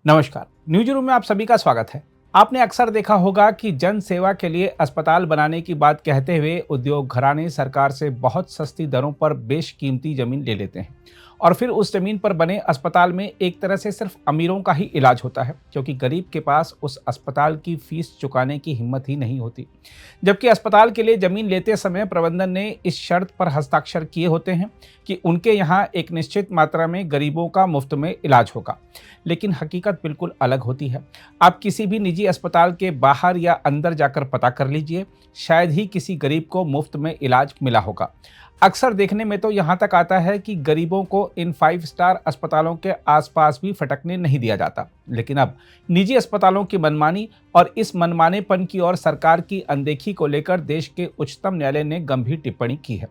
नमस्कार। News room में आप सभी का स्वागत है। आपने अक्सर देखा होगा कि जन सेवा के लिए अस्पताल बनाने की बात कहते हुए उद्योग घराने सरकार से बहुत सस्ती दरों पर बेशकीमती जमीन ले लेते हैं और फिर उस जमीन पर बने अस्पताल में एक तरह से सिर्फ अमीरों का ही इलाज होता है, क्योंकि गरीब के पास उस अस्पताल की फीस चुकाने की हिम्मत ही नहीं होती। जबकि अस्पताल के लिए जमीन लेते समय प्रबंधन ने इस शर्त पर हस्ताक्षर किए होते हैं कि उनके यहाँ एक निश्चित मात्रा में गरीबों का मुफ्त में इलाज होगा। लेकिन हकीकत बिल्कुल अलग होती है। आप किसी भी निजी अस्पताल के बाहर या अंदर जाकर पता कर लीजिए, शायद ही किसी गरीब को मुफ्त में इलाज मिला होगा। अक्सर देखने में तो यहाँ तक आता है कि गरीबों को इन 5 स्टार अस्पतालों के आसपास भी फटकने नहीं दिया जाता। लेकिन अब निजी अस्पतालों की मनमानी और इस मनमानेपन की ओर सरकार की अनदेखी को लेकर देश के उच्चतम न्यायालय ने गंभीर टिप्पणी की है।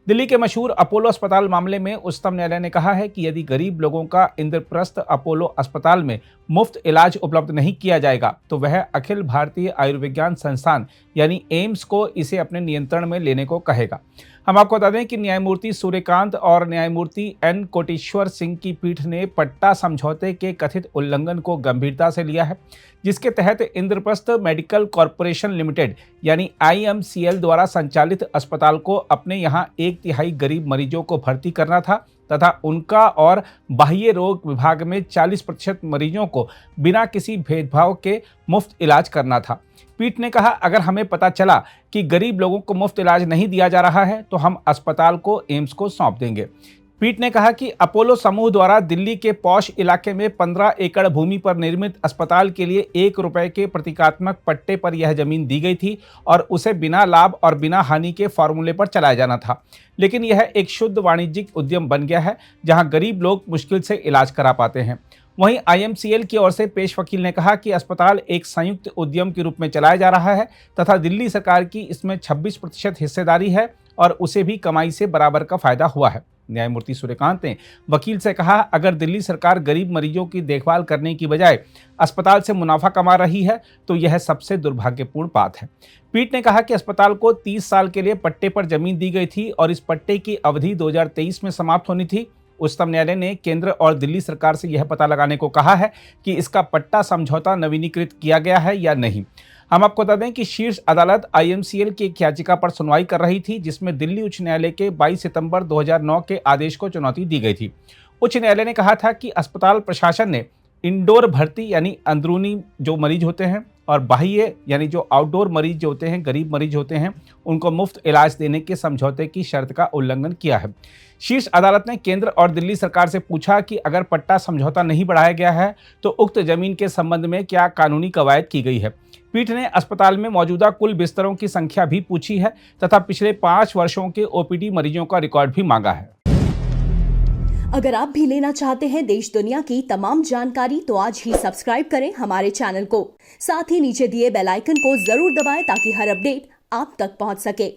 दिल्ली के मशहूर अपोलो अस्पताल मामले में उच्चतम न्यायालय ने कहा है कि यदि गरीब लोगों का इंद्रप्रस्थ अपोलो अस्पताल में मुफ्त इलाज उपलब्ध नहीं किया जाएगा तो वह अखिल भारतीय आयुर्विज्ञान संस्थान यानी एम्स को इसे अपने नियंत्रण में लेने को कहेगा। हम आपको बता दें कि न्यायमूर्ति सूर्यकांत और न्यायमूर्ति एन कोटेश्वर सिंह की पीठ ने पट्टा समझौते के कथित उल्लंघन को गंभीरता से लिया है, जिसके तहत इंद्रप्रस्थ मेडिकल कॉरपोरेशन लिमिटेड यानी IMCL द्वारा संचालित अस्पताल को अपने यहाँ 1/3 गरीब मरीजों को भर्ती करना था तथा उनका और बाह्य रोग विभाग में 40% मरीजों को बिना किसी भेदभाव के मुफ्त इलाज करना था। पीठ ने कहा, अगर हमें पता चला कि गरीब लोगों को मुफ्त इलाज नहीं दिया जा रहा है तो हम अस्पताल को एम्स को सौंप देंगे। पीठ ने कहा कि अपोलो समूह द्वारा दिल्ली के पॉश इलाके में 15 एकड़ भूमि पर निर्मित अस्पताल के लिए ₹1 के प्रतीकात्मक पट्टे पर यह जमीन दी गई थी और उसे बिना लाभ और बिना हानि के फॉर्मूले पर चलाया जाना था। लेकिन यह एक शुद्ध वाणिज्यिक उद्यम बन गया है जहां गरीब लोग मुश्किल से इलाज करा पाते हैं। वहीं IMCL की ओर से पेश वकील ने कहा कि अस्पताल एक संयुक्त उद्यम के रूप में चलाया जा रहा है तथा दिल्ली सरकार की इसमें 26% हिस्सेदारी है और उसे भी कमाई से बराबर का फायदा हुआ है। न्यायमूर्ति सूर्यकांत ने वकील से कहा, अगर दिल्ली सरकार गरीब मरीजों की देखभाल करने की बजाय अस्पताल से मुनाफा कमा रही है तो यह सबसे दुर्भाग्यपूर्ण बात है। पीठ ने कहा कि अस्पताल को 30 साल के लिए पट्टे पर जमीन दी गई थी और इस पट्टे की अवधि 2023 में समाप्त होनी थी। उच्चतम न्यायालय ने केंद्र और दिल्ली सरकार से यह पता लगाने को कहा है कि इसका पट्टा समझौता नवीनीकृत किया गया है या नहीं। हम आपको बता दें कि शीर्ष अदालत IMCL की एक याचिका पर सुनवाई कर रही थी जिसमें दिल्ली उच्च न्यायालय के 22 सितंबर 2009 के आदेश को चुनौती दी गई थी। उच्च न्यायालय ने कहा था कि अस्पताल प्रशासन ने इंडोर भर्ती यानी अंदरूनी जो मरीज होते हैं और बाह्य यानी जो आउटडोर मरीज जो होते हैं, गरीब मरीज होते हैं, उनको मुफ्त इलाज देने के समझौते की शर्त का उल्लंघन किया है। शीर्ष अदालत ने केंद्र और दिल्ली सरकार से पूछा कि अगर पट्टा समझौता नहीं बढ़ाया गया है तो उक्त जमीन के संबंध में क्या कानूनी कवायद की गई है। पीठ ने अस्पताल में मौजूदा कुल बिस्तरों की संख्या भी पूछी है तथा पिछले 5 वर्षों के OPD मरीजों का रिकॉर्ड भी मांगा है। अगर आप भी लेना चाहते हैं देश दुनिया की तमाम जानकारी तो आज ही सब्सक्राइब करें हमारे चैनल को। साथ ही नीचे दिए बेल आइकन को जरूर दबाएं ताकि हर अपडेट आप तक पहुंच सके।